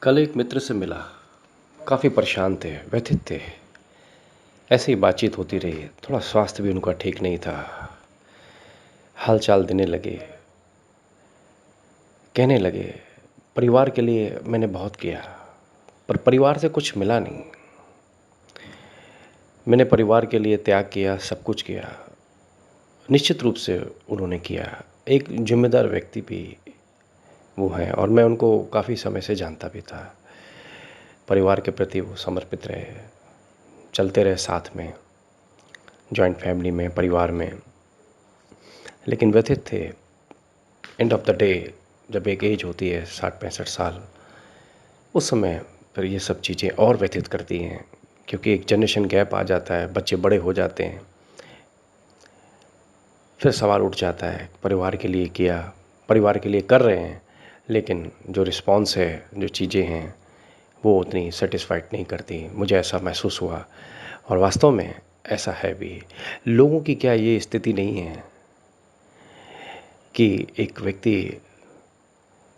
कल एक मित्र से मिला। काफ़ी परेशान थे, व्यथित थे। ऐसे ही बातचीत होती रही। थोड़ा स्वास्थ्य भी उनका ठीक नहीं था। हालचाल देने लगे। कहने लगे, परिवार के लिए मैंने बहुत किया, पर परिवार से कुछ मिला नहीं। मैंने परिवार के लिए त्याग किया, सब कुछ किया। निश्चित रूप से उन्होंने किया। एक जिम्मेदार व्यक्ति भी वो हैं और मैं उनको काफ़ी समय से जानता भी था। परिवार के प्रति वो समर्पित रहे, चलते रहे साथ में, जॉइंट फैमिली में, परिवार में। लेकिन व्यथित थे। एंड ऑफ द डे जब एक एज होती है 60-65 साल, उस समय फिर ये सब चीज़ें और व्यथित करती हैं, क्योंकि एक जनरेशन गैप आ जाता है, बच्चे बड़े हो जाते हैं। फिर सवाल उठ जाता है, परिवार के लिए किया, परिवार के लिए कर रहे हैं, लेकिन जो रिस्पॉन्स है, जो चीज़ें हैं, वो उतनी सेटिस्फाइड नहीं करती। मुझे ऐसा महसूस हुआ और वास्तव में ऐसा है भी। लोगों की क्या ये स्थिति नहीं है कि एक व्यक्ति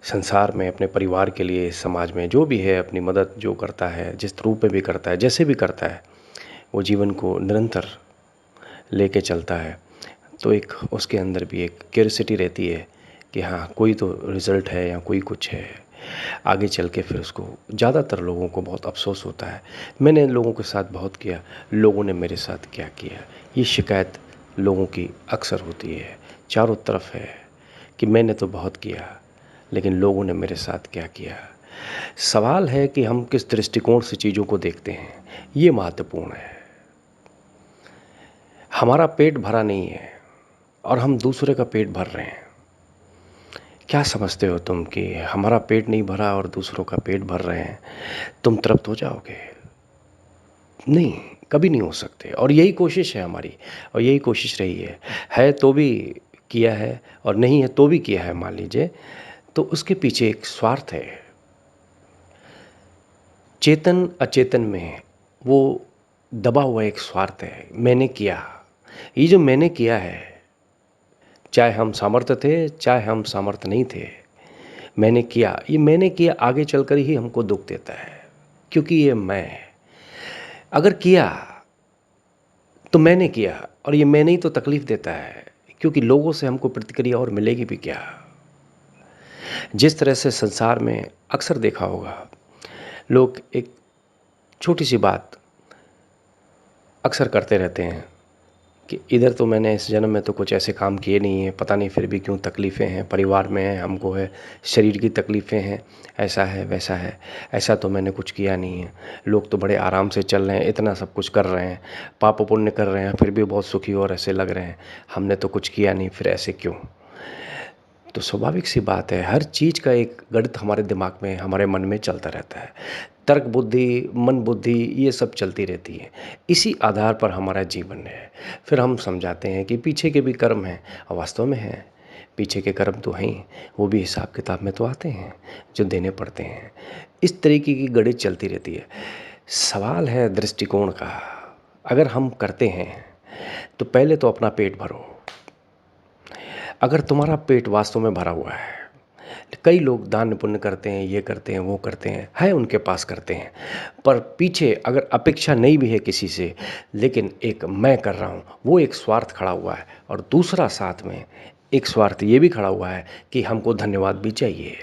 संसार में अपने परिवार के लिए, समाज में जो भी है, अपनी मदद जो करता है, जिस रूप में भी करता है, जैसे भी करता है, वो जीवन को निरंतर लेके चलता है, तो एक उसके अंदर भी एक क्यूरियोसिटी रहती है कि हाँ, कोई तो रिज़ल्ट है या कोई कुछ है। आगे चल के फिर उसको, ज़्यादातर लोगों को बहुत अफ़सोस होता है, मैंने लोगों के साथ बहुत किया, लोगों ने मेरे साथ क्या किया। ये शिकायत लोगों की अक्सर होती है, चारों तरफ है कि मैंने तो बहुत किया, लेकिन लोगों ने मेरे साथ क्या किया। सवाल है कि हम किस दृष्टिकोण से चीज़ों को देखते हैं, ये महत्वपूर्ण है। हमारा पेट भरा नहीं है और हम दूसरे का पेट भर रहे हैं। क्या समझते हो तुम कि हमारा पेट नहीं भरा और दूसरों का पेट भर रहे हैं, तुम तृप्त हो जाओगे? नहीं, कभी नहीं हो सकते। और यही कोशिश है हमारी, और यही कोशिश रही है तो भी किया है, और नहीं है तो भी किया है मान लीजिए, तो उसके पीछे एक स्वार्थ है। चेतन अचेतन में वो दबा हुआ एक स्वार्थ है। मैंने किया, ये जो मैंने किया है, चाहे हम सामर्थ्य थे, चाहे हम सामर्थ्य नहीं थे, मैंने किया, ये मैंने किया आगे चलकर ही हमको दुख देता है, क्योंकि ये मैं अगर किया तो मैंने किया, और ये मैंने ही तो तकलीफ देता है, क्योंकि लोगों से हमको प्रतिक्रिया और मिलेगी भी क्या। जिस तरह से संसार में अक्सर देखा होगा, लोग एक छोटी सी बात अक्सर करते रहते हैं कि इधर तो मैंने इस जन्म में तो कुछ ऐसे काम किए नहीं हैं, पता नहीं फिर भी क्यों तकलीफ़ें हैं, परिवार में है, हमको है, शरीर की तकलीफ़ें हैं, ऐसा है वैसा है, ऐसा तो मैंने कुछ किया नहीं है। लोग तो बड़े आराम से चल रहे हैं, इतना सब कुछ कर रहे हैं, पाप पुण्य कर रहे हैं, फिर भी बहुत सुखी और ऐसे लग रहे हैं, हमने तो कुछ किया नहीं, फिर ऐसे क्यों। तो स्वाभाविक सी बात है, हर चीज़ का एक गणित हमारे दिमाग में, हमारे मन में चलता रहता है। तर्क बुद्धि, मन बुद्धि, ये सब चलती रहती है। इसी आधार पर हमारा जीवन है। फिर हम समझाते हैं कि पीछे के भी कर्म हैं, और वास्तव में हैं। पीछे के कर्म तो हैं ही, वो भी हिसाब किताब में तो आते हैं, जो देने पड़ते हैं। इस तरीके की गणित चलती रहती है। सवाल है दृष्टिकोण का। अगर हम करते हैं तो पहले तो अपना पेट भरो। अगर तुम्हारा पेट वास्तव में भरा हुआ है, कई लोग दान पुण्य करते हैं, ये करते हैं, वो करते हैं, है उनके पास करते हैं, पर पीछे अगर अपेक्षा नहीं भी है किसी से, लेकिन एक मैं कर रहा हूँ, वो एक स्वार्थ खड़ा हुआ है, और दूसरा साथ में एक स्वार्थ ये भी खड़ा हुआ है कि हमको धन्यवाद भी चाहिए।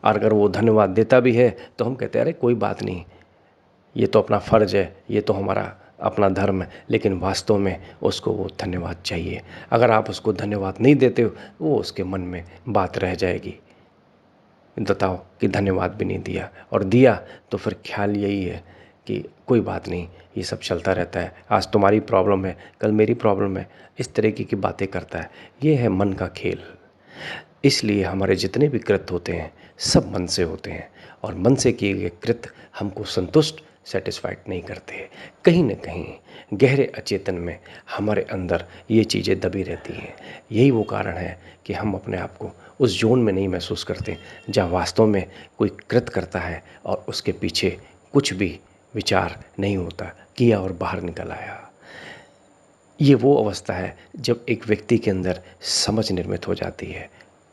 और अगर वो धन्यवाद देता भी है तो हम कहते हैं अरे कोई बात नहीं, ये तो अपना फ़र्ज़ है, ये तो हमारा अपना धर्म है, लेकिन वास्तव में उसको वो धन्यवाद चाहिए। अगर आप उसको धन्यवाद नहीं देते हो, वो उसके मन में बात रह जाएगी, बताओ कि धन्यवाद भी नहीं दिया, और दिया तो फिर ख्याल यही है कि कोई बात नहीं, ये सब चलता रहता है, आज तुम्हारी प्रॉब्लम है, कल मेरी प्रॉब्लम है, इस तरीके की बातें करता है। ये है मन का खेल। इसलिए हमारे जितने भी कृत्य होते हैं, सब मन से होते हैं, और मन से किए गए कृत्य हमको संतुष्ट, सेटिस्फाइड नहीं करते। कहीं न कहीं गहरे अचेतन में हमारे अंदर ये चीज़ें दबी रहती हैं। यही वो कारण है कि हम अपने आप को उस ज़ोन में नहीं महसूस करते जहाँ वास्तव में कोई कृत्य करता है और उसके पीछे कुछ भी विचार नहीं होता, किया और बाहर निकल आया। ये वो अवस्था है जब एक व्यक्ति के अंदर समझ निर्मित हो जाती है,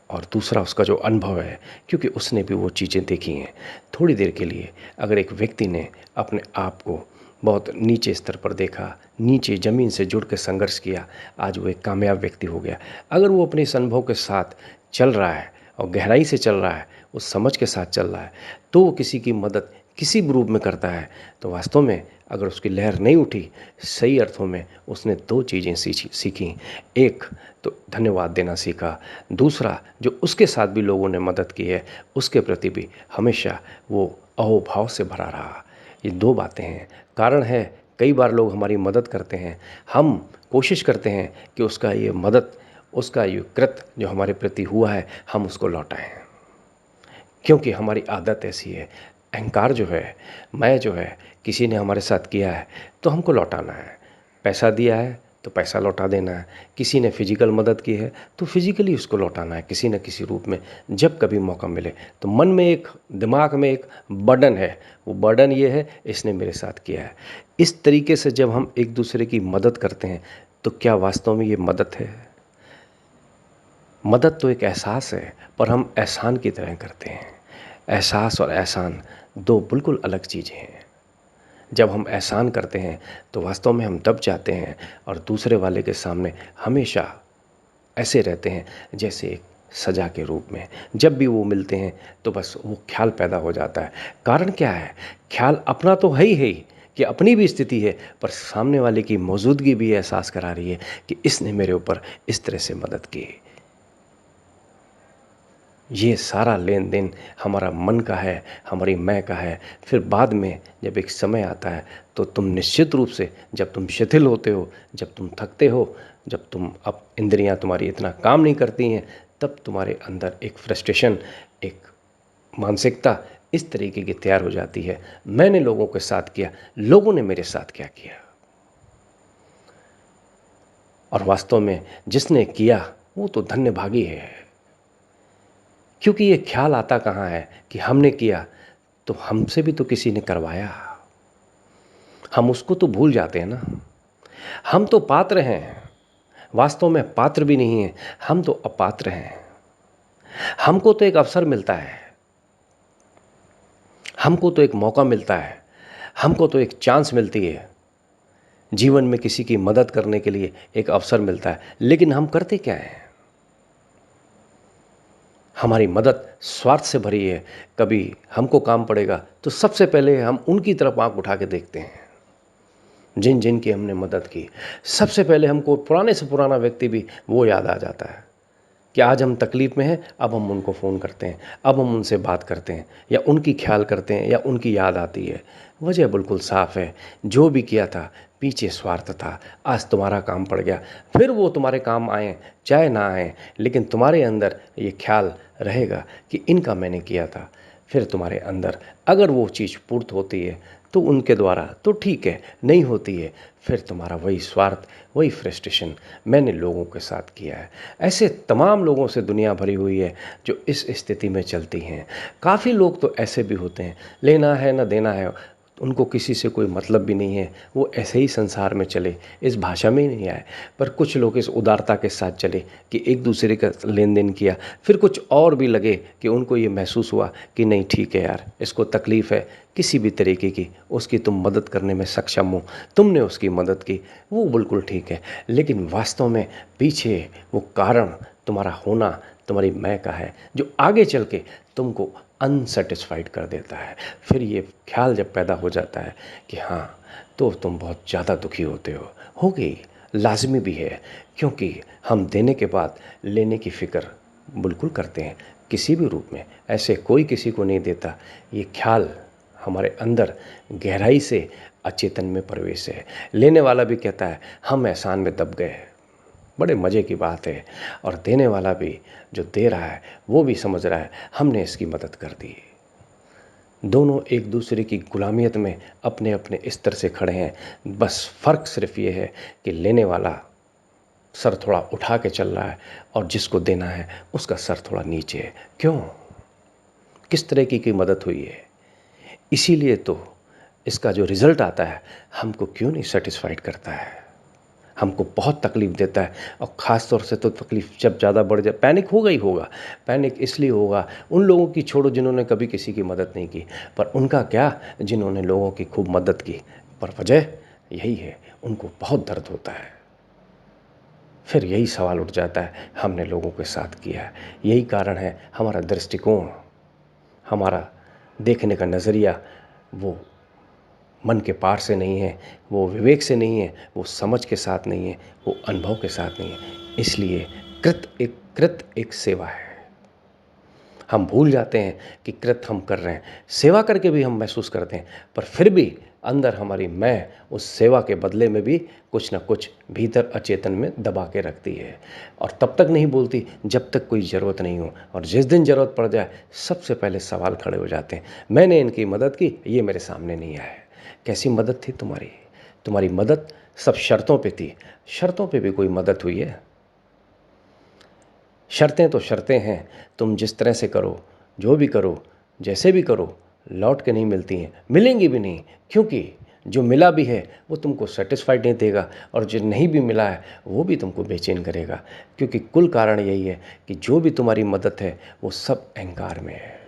और दूसरा उसका जो अनुभव है, क्योंकि उसने भी वो चीज़ें देखी हैं। थोड़ी देर के लिए अगर एक व्यक्ति ने अपने आप को बहुत नीचे स्तर पर देखा, नीचे ज़मीन से जुड़ के संघर्ष किया, आज वो एक कामयाब व्यक्ति हो गया। अगर वो अपने इस अनुभव के साथ चल रहा है और गहराई से चल रहा है, उस समझ के साथ चल रहा है, तो वो किसी की मदद किसी भी रूप में करता है, तो वास्तव में अगर उसकी लहर नहीं उठी, सही अर्थों में उसने 2 चीज़ें सीखी। एक तो धन्यवाद देना सीखा, दूसरा जो उसके साथ भी लोगों ने मदद की है, उसके प्रति भी हमेशा वो अहोभाव से भरा रहा। ये 2 बातें हैं। कारण है, कई बार लोग हमारी मदद करते हैं, हम कोशिश करते हैं कि उसका ये मदद, उसका ये कृत्य जो हमारे प्रति हुआ है, हम उसको लौटाएँ। क्योंकि हमारी आदत ऐसी है, अहंकार जो है, मैं जो है, किसी ने हमारे साथ किया है तो हमको लौटाना है। पैसा दिया है तो पैसा लौटा देना है, किसी ने फिजिकल मदद की है तो फिजिकली उसको लौटाना है किसी न किसी रूप में, जब कभी मौका मिले। तो मन में एक, दिमाग में एक बर्डन है, वो बर्डन ये है, इसने मेरे साथ किया है। इस तरीके से जब हम एक दूसरे की मदद करते हैं तो क्या वास्तव में ये मदद है? मदद तो एक एहसास है, पर हम एहसान की तरह करते हैं। एहसास और एहसान 2 बिल्कुल अलग चीज़ें हैं। जब हम एहसान करते हैं तो वास्तव में हम दब जाते हैं और दूसरे वाले के सामने हमेशा ऐसे रहते हैं जैसे एक सज़ा के रूप में। जब भी वो मिलते हैं तो बस वो ख़्याल पैदा हो जाता है। कारण क्या है? ख़्याल अपना तो है ही कि अपनी भी स्थिति है, पर सामने वाले की मौजूदगी भी एहसास करा रही है कि इसने मेरे ऊपर इस तरह से मदद की। ये सारा लेन देन हमारा मन का है, हमारी मैं का है। फिर बाद में जब एक समय आता है तो तुम निश्चित रूप से, जब तुम शिथिल होते हो, जब तुम थकते हो, जब तुम अब इंद्रियां तुम्हारी इतना काम नहीं करती हैं, तब तुम्हारे अंदर एक फ्रस्ट्रेशन, एक मानसिकता इस तरीके की तैयार हो जाती है, मैंने लोगों के साथ किया, लोगों ने मेरे साथ क्या किया। और वास्तव में जिसने किया वो तो धन्यभागी है, क्योंकि ये ख्याल आता कहाँ है कि हमने किया तो हमसे भी तो किसी ने करवाया। हम उसको तो भूल जाते हैं ना। हम तो पात्र हैं, वास्तव में पात्र भी नहीं है, हम तो अपात्र हैं। हमको तो एक अवसर मिलता है, हमको तो एक मौका मिलता है, हमको तो एक चांस मिलती है, जीवन में किसी की मदद करने के लिए एक अवसर मिलता है, लेकिन हम करते क्या हैं? हमारी मदद स्वार्थ से भरी है। कभी हमको काम पड़ेगा तो सबसे पहले हम उनकी तरफ आंख उठा के देखते हैं जिन जिन की हमने मदद की। सबसे पहले हमको पुराने से पुराना व्यक्ति भी वो याद आ जाता है कि आज हम तकलीफ़ में हैं, अब हम उनको फ़ोन करते हैं, अब हम उनसे बात करते हैं या उनकी ख्याल करते हैं या उनकी याद आती है। वजह बिल्कुल साफ़ है, जो भी किया था पीछे स्वार्थ था। आज तुम्हारा काम पड़ गया, फिर वो तुम्हारे काम आएँ चाहे ना आएँ, लेकिन तुम्हारे अंदर ये ख्याल रहेगा कि इनका मैंने किया था। फिर तुम्हारे अंदर अगर वो चीज़ पूर्त होती है तो उनके द्वारा तो ठीक है, नहीं होती है फिर तुम्हारा वही स्वार्थ, वही फ्रस्ट्रेशन, मैंने लोगों के साथ किया है। ऐसे तमाम लोगों से दुनिया भरी हुई है जो इस स्थिति में चलती हैं। काफ़ी लोग तो ऐसे भी होते हैं, लेना है ना देना है, उनको किसी से कोई मतलब भी नहीं है, वो ऐसे ही संसार में चले, इस भाषा में ही नहीं आए। पर कुछ लोग इस उदारता के साथ चले कि एक दूसरे का लेन देन किया। फिर कुछ और भी लगे कि उनको ये महसूस हुआ कि नहीं ठीक है यार, इसको तकलीफ़ है किसी भी तरीके की, उसकी तुम मदद करने में सक्षम हो, तुमने उसकी मदद की, वो बिल्कुल ठीक है। लेकिन वास्तव में पीछे वो कारण तुम्हारा होना, तुम्हारी मैं का है, जो आगे चल के तुमको अनसेटिस्फाइड कर देता है। फिर ये ख्याल जब पैदा हो जाता है कि हाँ, तो तुम बहुत ज़्यादा दुखी होते हो गई, लाज़मी भी है, क्योंकि हम देने के बाद लेने की फ़िक्र बिल्कुल करते हैं, किसी भी रूप में। ऐसे कोई किसी को नहीं देता। ये ख्याल हमारे अंदर गहराई से अचेतन में प्रवेश है। लेने वाला भी कहता है हम एहसान में दब गए, बड़े मज़े की बात है। और देने वाला भी जो दे रहा है वो भी समझ रहा है हमने इसकी मदद कर दी। दोनों एक दूसरे की गुलामियत में अपने अपने स्तर से खड़े हैं। बस फ़र्क सिर्फ ये है कि लेने वाला सर थोड़ा उठा के चल रहा है और जिसको देना है उसका सर थोड़ा नीचे है। क्यों? किस तरह की मदद हुई है? इसीलिए तो इसका जो रिज़ल्ट आता है हमको क्यों नहीं सेटिस्फाइड करता है। हमको बहुत तकलीफ़ देता है। और ख़ास तौर से तो तकलीफ़ जब ज़्यादा बढ़ जाए, पैनिक होगा ही होगा। पैनिक इसलिए होगा, उन लोगों की छोड़ो जिन्होंने कभी किसी की मदद नहीं की, पर उनका क्या जिन्होंने लोगों की खूब मदद की, पर वजह यही है, उनको बहुत दर्द होता है। फिर यही सवाल उठ जाता है, हमने लोगों के साथ किया है। यही कारण है हमारा दृष्टिकोण, हमारा देखने का नज़रिया वो मन के पार से नहीं है, वो विवेक से नहीं है, वो समझ के साथ नहीं है, वो अनुभव के साथ नहीं है। इसलिए कृत एक सेवा है। हम भूल जाते हैं कि कृत हम कर रहे हैं, सेवा करके भी हम महसूस करते हैं, पर फिर भी अंदर हमारी मैं उस सेवा के बदले में भी कुछ ना कुछ भीतर अचेतन में दबा के रखती है, और तब तक नहीं बोलती जब तक कोई ज़रूरत नहीं हो। और जिस दिन ज़रूरत पड़ जाए, सबसे पहले सवाल खड़े हो जाते हैं, मैंने इनकी मदद की, ये मेरे सामने नहीं आए। कैसी मदद थी तुम्हारी? तुम्हारी मदद सब शर्तों पे थी। शर्तों पे भी कोई मदद हुई है? शर्तें तो शर्तें हैं, तुम जिस तरह से करो, जो भी करो, जैसे भी करो, लौट के नहीं मिलती हैं, मिलेंगी भी नहीं। क्योंकि जो मिला भी है वो तुमको सेटिस्फाइड नहीं देगा, और जो नहीं भी मिला है वो भी तुमको बेचैन करेगा। क्योंकि कुल कारण यही है कि जो भी तुम्हारी मदद है वो सब अहंकार में है।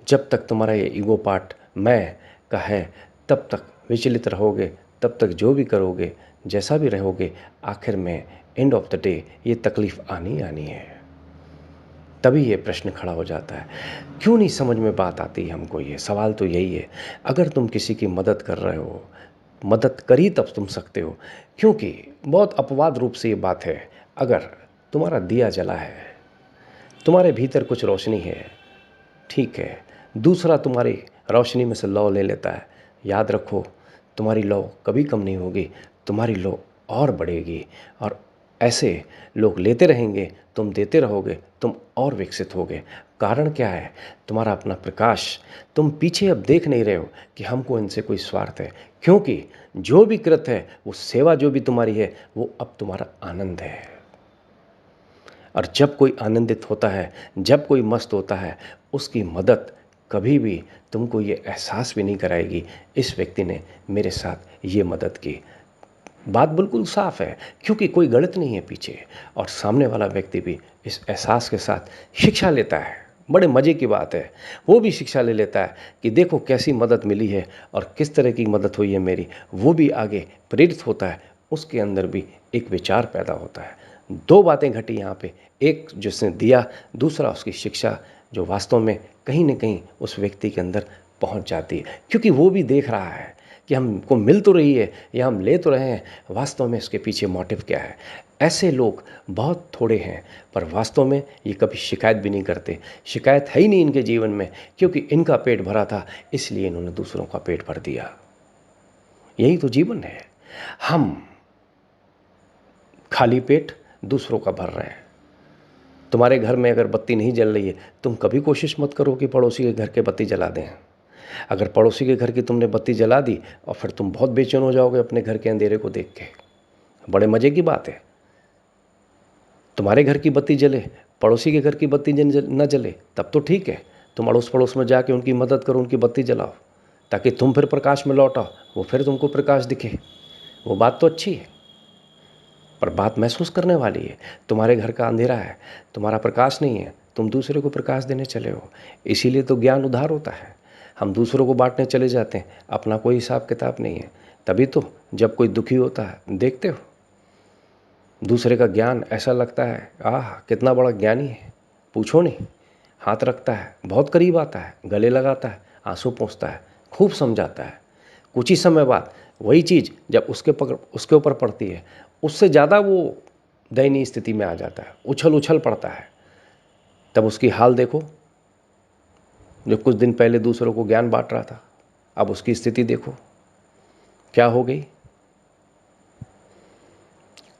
जब तक तुम्हारा ये ईगो पार्ट मैं का है, तब तक विचलित रहोगे, तब तक जो भी करोगे, जैसा भी रहोगे, आखिर में एंड ऑफ द डे ये तकलीफ़ आनी आनी है। तभी ये प्रश्न खड़ा हो जाता है, क्यों नहीं समझ में बात आती हमको? ये सवाल तो यही है। अगर तुम किसी की मदद कर रहे हो, मदद कर ही तब तुम सकते हो। क्योंकि बहुत अपवाद रूप से ये बात है, अगर तुम्हारा दिया जला है, तुम्हारे भीतर कुछ रोशनी है, ठीक है, दूसरा तुम्हारी रोशनी में से लौ ले लेता है, याद रखो, तुम्हारी लौ कभी कम नहीं होगी, तुम्हारी लौ और बढ़ेगी। और ऐसे लोग लेते रहेंगे, तुम देते रहोगे, तुम और विकसित होगे। कारण क्या है? तुम्हारा अपना प्रकाश। तुम पीछे अब देख नहीं रहे हो कि हमको इनसे कोई स्वार्थ है, क्योंकि जो भी कृत है, वो सेवा जो भी तुम्हारी है, वो अब तुम्हारा आनंद है। और जब कोई आनंदित होता है, जब कोई मस्त होता है, उसकी मदद कभी भी तुमको ये एहसास भी नहीं कराएगी, इस व्यक्ति ने मेरे साथ ये मदद की। बात बिल्कुल साफ है, क्योंकि कोई गणित नहीं है पीछे। और सामने वाला व्यक्ति भी इस एहसास के साथ शिक्षा लेता है। बड़े मज़े की बात है, वो भी शिक्षा ले लेता है कि देखो कैसी मदद मिली है और किस तरह की मदद हुई है मेरी। वो भी आगे प्रेरित होता है, उसके अंदर भी एक विचार पैदा होता है। दो बातें घटी यहाँ पे, एक जिसने दिया, दूसरा उसकी शिक्षा, जो वास्तव में कहीं न कहीं उस व्यक्ति के अंदर पहुँच जाती है। क्योंकि वो भी देख रहा है कि हमको मिल तो रही है या हम ले तो रहे हैं, वास्तव में इसके पीछे मोटिव क्या है। ऐसे लोग बहुत थोड़े हैं, पर वास्तव में ये कभी शिकायत भी नहीं करते। शिकायत है ही नहीं इनके जीवन में, क्योंकि इनका पेट भरा था, इसलिए इन्होंने दूसरों का पेट भर दिया। यही तो जीवन है। हम खाली पेट दूसरों का भर रहे हैं। तुम्हारे घर में अगर बत्ती नहीं जल रही है, तुम कभी कोशिश मत करो कि पड़ोसी के घर के बत्ती जला दें। अगर पड़ोसी के घर की तुमने बत्ती जला दी, और फिर तुम बहुत बेचैन हो जाओगे अपने घर के अंधेरे को देख के। बड़े मज़े की बात है, तुम्हारे घर की बत्ती जले, पड़ोसी के घर की बत्ती न जले, तब तो ठीक है। तुम अड़ोस पड़ोस में जाके उनकी मदद करो, उनकी बत्ती जलाओ, ताकि तुम फिर प्रकाश में लौट आओ, वो फिर तुमको प्रकाश दिखे। वो बात तो अच्छी है, पर बात महसूस करने वाली है। तुम्हारे घर का अंधेरा है, तुम्हारा प्रकाश नहीं है, तुम दूसरे को प्रकाश देने चले हो। इसीलिए तो ज्ञान उधार होता है। हम दूसरों को बांटने चले जाते हैं, अपना कोई हिसाब किताब नहीं है। तभी तो जब कोई दुखी होता है, देखते हो, दूसरे का ज्ञान ऐसा लगता है, आह कितना बड़ा ज्ञानी है, पूछो नहीं। हाथ रखता है, बहुत करीब आता है, गले लगाता है, आंसू पोंछता है, खूब समझाता है। कुछ ही समय बाद वही चीज़ जब उसके ऊपर पड़ती है, उससे ज़्यादा वो दयनीय स्थिति में आ जाता है, उछल उछल पड़ता है। तब उसकी हाल देखो, जो कुछ दिन पहले दूसरों को ज्ञान बांट रहा था, अब उसकी स्थिति देखो क्या हो गई।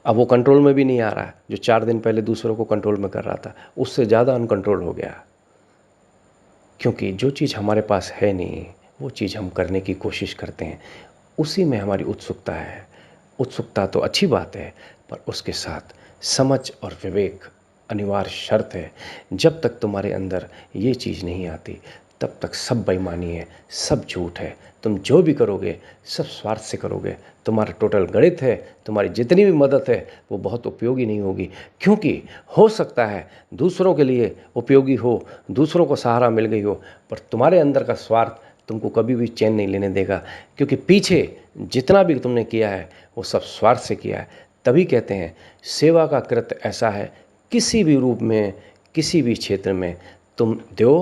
अब वो कंट्रोल में भी नहीं आ रहा है। जो 4 दिन पहले दूसरों को कंट्रोल में कर रहा था, उससे ज़्यादा अनकंट्रोल हो गया। क्योंकि जो चीज़ हमारे पास है नहीं, वो चीज़ हम करने की कोशिश करते हैं, उसी में हमारी उत्सुकता है। उत्सुकता तो अच्छी बात है, पर उसके साथ समझ और विवेक अनिवार्य शर्त है। जब तक तुम्हारे अंदर ये चीज़ नहीं आती, तब तक सब बेईमानी है, सब झूठ है। तुम जो भी करोगे सब स्वार्थ से करोगे। तुम्हारा टोटल गणित है, तुम्हारी जितनी भी मदद है वो बहुत उपयोगी नहीं होगी, क्योंकि हो सकता है दूसरों के लिए उपयोगी हो, दूसरों को सहारा मिल गई हो, पर तुम्हारे अंदर का स्वार्थ तुमको कभी भी चैन नहीं लेने देगा, क्योंकि पीछे जितना भी तुमने किया है वो सब स्वार्थ से किया है। तभी कहते हैं सेवा का कृत्य ऐसा है, किसी भी रूप में, किसी भी क्षेत्र में तुम दो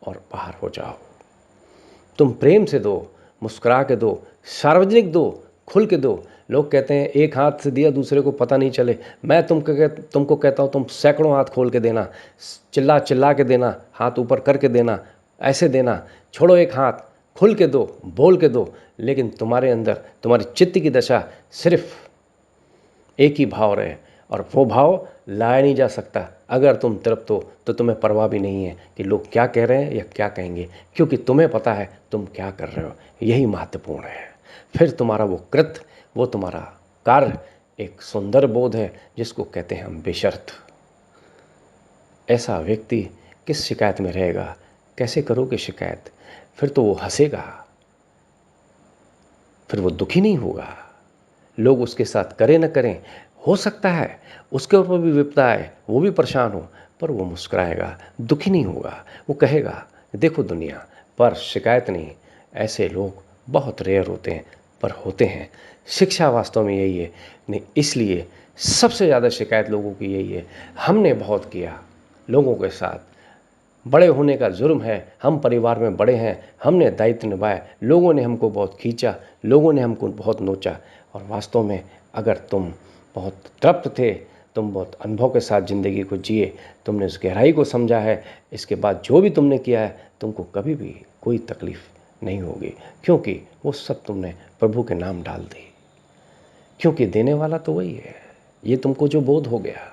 और बाहर हो जाओ। तुम प्रेम से दो, मुस्कुरा के दो, सार्वजनिक दो, खुल के दो। लोग कहते हैं एक हाथ से दिया दूसरे को पता नहीं चले। मैं तुमको कहता हूँ तुम सैकड़ों हाथ खोल के देना, चिल्ला चिल्ला के देना, हाथ ऊपर करके देना, ऐसे देना। छोड़ो एक हाथ, खुल के दो, बोल के दो, लेकिन तुम्हारे अंदर, तुम्हारी चित्त की दशा सिर्फ एक ही भाव रहे, और वो भाव लाया नहीं जा सकता। अगर तुम तृप्त हो तो तुम्हें परवाह भी नहीं है कि लोग क्या कह रहे हैं या क्या कहेंगे, क्योंकि तुम्हें पता है तुम क्या कर रहे हो। यही महत्वपूर्ण है। फिर तुम्हारा वो कृत्य, वो तुम्हारा कार्य एक सुंदर बोध है, जिसको कहते हैं हम बेशर्त। ऐसा व्यक्ति किस शिकायत में रहेगा? कैसे करोगे शिकायत? फिर तो वो हंसेगा, फिर वो दुखी नहीं होगा। लोग उसके साथ करें न करें, हो सकता है उसके ऊपर भी विपदा आए, वो भी परेशान हो, पर वो मुस्कुराएगा, दुखी नहीं होगा। वो कहेगा देखो दुनिया, पर शिकायत नहीं। ऐसे लोग बहुत रेयर होते हैं, पर होते हैं। शिक्षा वास्तव में यही है। नहीं, इसलिए सबसे ज़्यादा शिकायत लोगों की यही है, हमने बहुत किया लोगों के साथ, बड़े होने का जुर्म है, हम परिवार में बड़े हैं, हमने दायित्व निभाए, लोगों ने हमको बहुत खींचा, लोगों ने हमको बहुत नोचा। और वास्तव में अगर तुम बहुत तृप्त थे, तुम बहुत अनुभव के साथ ज़िंदगी को जिए, तुमने उस गहराई को समझा है, इसके बाद जो भी तुमने किया है तुमको कभी भी कोई तकलीफ़ नहीं होगी, क्योंकि वो सब तुमने प्रभु के नाम डाल दी। क्योंकि देने वाला तो वही है। ये तुमको जो बोध हो गया,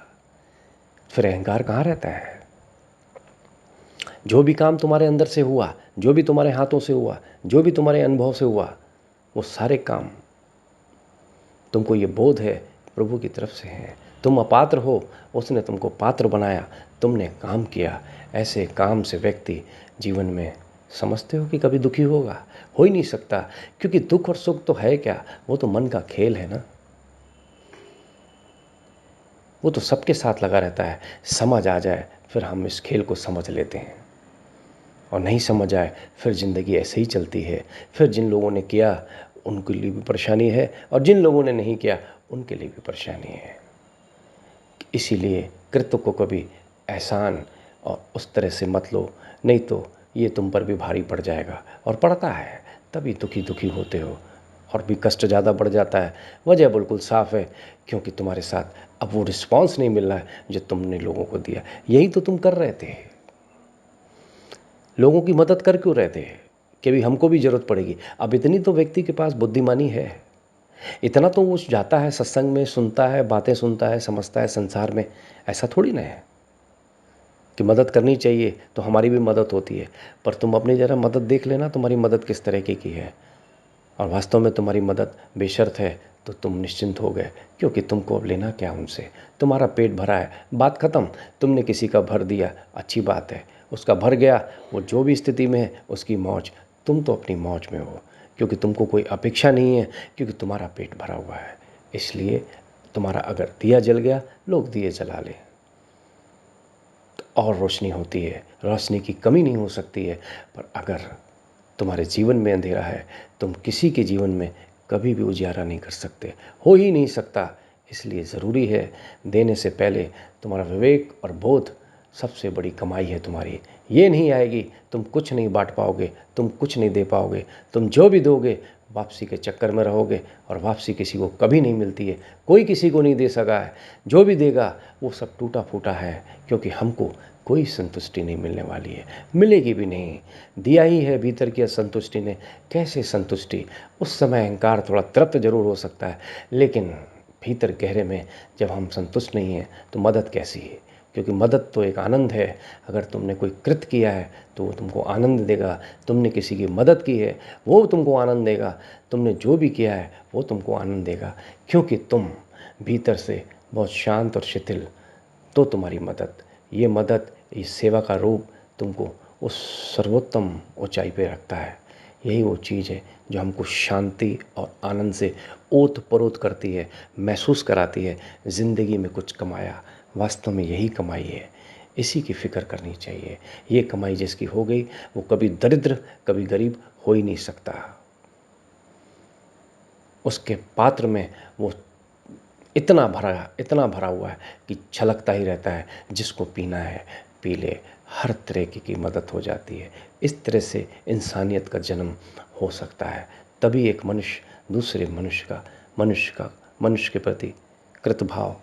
फिर अहंकार कहाँ रहता है? जो भी काम तुम्हारे अंदर से हुआ, जो भी तुम्हारे हाथों से हुआ, जो भी तुम्हारे अनुभव से हुआ, वो सारे काम तुमको ये बोध है प्रभु की तरफ से है। तुम अपात्र हो, उसने तुमको पात्र बनाया, तुमने काम किया। ऐसे काम से व्यक्ति जीवन में समझते हो कि कभी दुखी होगा? हो ही नहीं सकता, क्योंकि दुख और सुख तो है क्या? वो तो मन का खेल है ना। वो तो सबके साथ लगा रहता है। समझ आ जाए फिर हम इस खेल को समझ लेते हैं, और नहीं समझ आए फिर ज़िंदगी ऐसे ही चलती है। फिर जिन लोगों ने किया उनके लिए भी परेशानी है, और जिन लोगों ने नहीं किया उनके लिए भी परेशानी है। इसीलिए कृत्य को कभी एहसान और उस तरह से मत लो, नहीं तो ये तुम पर भी भारी पड़ जाएगा, और पड़ता है। तभी दुखी दुखी होते हो, और भी कष्ट ज़्यादा बढ़ जाता है। वजह बिल्कुल साफ़ है, क्योंकि तुम्हारे साथ अब वो रिस्पॉन्स नहीं मिल रहा है जो तुमने लोगों को दिया। यही तो तुम कर रहे थे, लोगों की मदद कर क्यों रहे थे कि भी हमको भी ज़रूरत पड़ेगी। अब इतनी तो व्यक्ति के पास बुद्धिमानी है, इतना तो वो जाता है सत्संग में, सुनता है, बातें सुनता है, समझता है संसार में। ऐसा थोड़ी ना है कि मदद करनी चाहिए तो हमारी भी मदद होती है। पर तुम अपनी ज़रा मदद देख लेना, तुम्हारी मदद किस तरीके की है। और वास्तव में तुम्हारी मदद बेशर्त है तो तुम निश्चिंत हो गए, क्योंकि तुमको अब लेना क्या उनसे। तुम्हारा पेट भरा है, बात ख़त्म। तुमने किसी का भर दिया, अच्छी बात है, उसका भर गया, वो जो भी स्थिति में है उसकी मौज। तुम तो अपनी मौज में हो, क्योंकि तुमको कोई अपेक्षा नहीं है, क्योंकि तुम्हारा पेट भरा हुआ है। इसलिए तुम्हारा अगर दिया जल गया, लोग दिए जला लें तो और रोशनी होती है, रोशनी की कमी नहीं हो सकती है। पर अगर तुम्हारे जीवन में अंधेरा है, तुम किसी के जीवन में कभी भी उजियारा नहीं कर सकते, हो ही नहीं सकता। इसलिए ज़रूरी है देने से पहले तुम्हारा विवेक और बोध सबसे बड़ी कमाई है तुम्हारी। ये नहीं आएगी, तुम कुछ नहीं बांट पाओगे, तुम कुछ नहीं दे पाओगे। तुम जो भी दोगे वापसी के चक्कर में रहोगे, और वापसी किसी को कभी नहीं मिलती है, कोई किसी को नहीं दे सका है। जो भी देगा वो सब टूटा फूटा है, क्योंकि हमको कोई संतुष्टि नहीं मिलने वाली है, मिलेगी भी नहीं। दिया ही है भीतर की असंतुष्टि ने, कैसे संतुष्टि? उस समय अहंकार थोड़ा तृप्त जरूर हो सकता है, लेकिन भीतर गहरे में जब हम संतुष्ट नहीं हैं तो मदद कैसी है? क्योंकि मदद तो एक आनंद है। अगर तुमने कोई कृत्य किया है तो वो तुमको आनंद देगा, तुमने किसी की मदद की है वो तुमको आनंद देगा, तुमने जो भी किया है वो तुमको आनंद देगा, क्योंकि तुम भीतर से बहुत शांत और शिथिल। तो तुम्हारी मदद, ये सेवा का रूप तुमको उस सर्वोत्तम ऊंचाई पे रखता है। यही वो चीज़ है जो हमको शांति और आनंद से ओत-प्रोत करती है, महसूस कराती है ज़िंदगी में कुछ कमाया। वास्तव में यही कमाई है, इसी की फ़िक्र करनी चाहिए। ये कमाई जिसकी हो गई वो कभी दरिद्र, कभी गरीब हो ही नहीं सकता। उसके पात्र में वो इतना भरा हुआ है कि छलकता ही रहता है। जिसको पीना है पी ले, हर तरह की मदद हो जाती है। इस तरह से इंसानियत का जन्म हो सकता है। तभी एक मनुष्य दूसरे मनुष्य के प्रति कृतभाव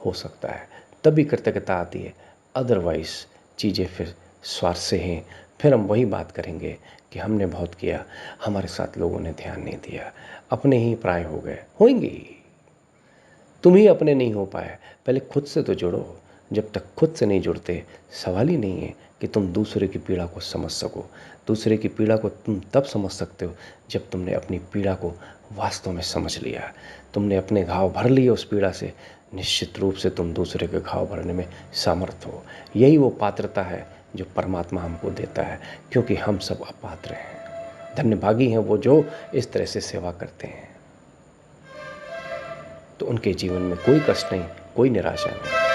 हो सकता है, तभी कृतज्ञता आती है। अदरवाइज़ चीज़ें फिर स्वार्थ से हैं। फिर हम वही बात करेंगे कि हमने बहुत किया, हमारे साथ लोगों ने ध्यान नहीं दिया, अपने ही पराये हो गए। होंगे ही, तुम ही अपने नहीं हो पाए। पहले खुद से तो जुड़ो। जब तक खुद से नहीं जुड़ते, सवाल ही नहीं है कि तुम दूसरे की पीड़ा को समझ सको। दूसरे की पीड़ा को तुम तब समझ सकते हो जब तुमने अपनी पीड़ा को वास्तव में समझ लिया, तुमने अपने घाव भर लिए उस पीड़ा से। निश्चित रूप से तुम दूसरे के घाव भरने में समर्थ हो। यही वो पात्रता है जो परमात्मा हमको देता है, क्योंकि हम सब अपात्र हैं। धन्यभागी हैं वो जो इस तरह से सेवा करते हैं, तो उनके जीवन में कोई कष्ट नहीं, कोई निराशा नहीं।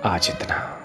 आज इतना।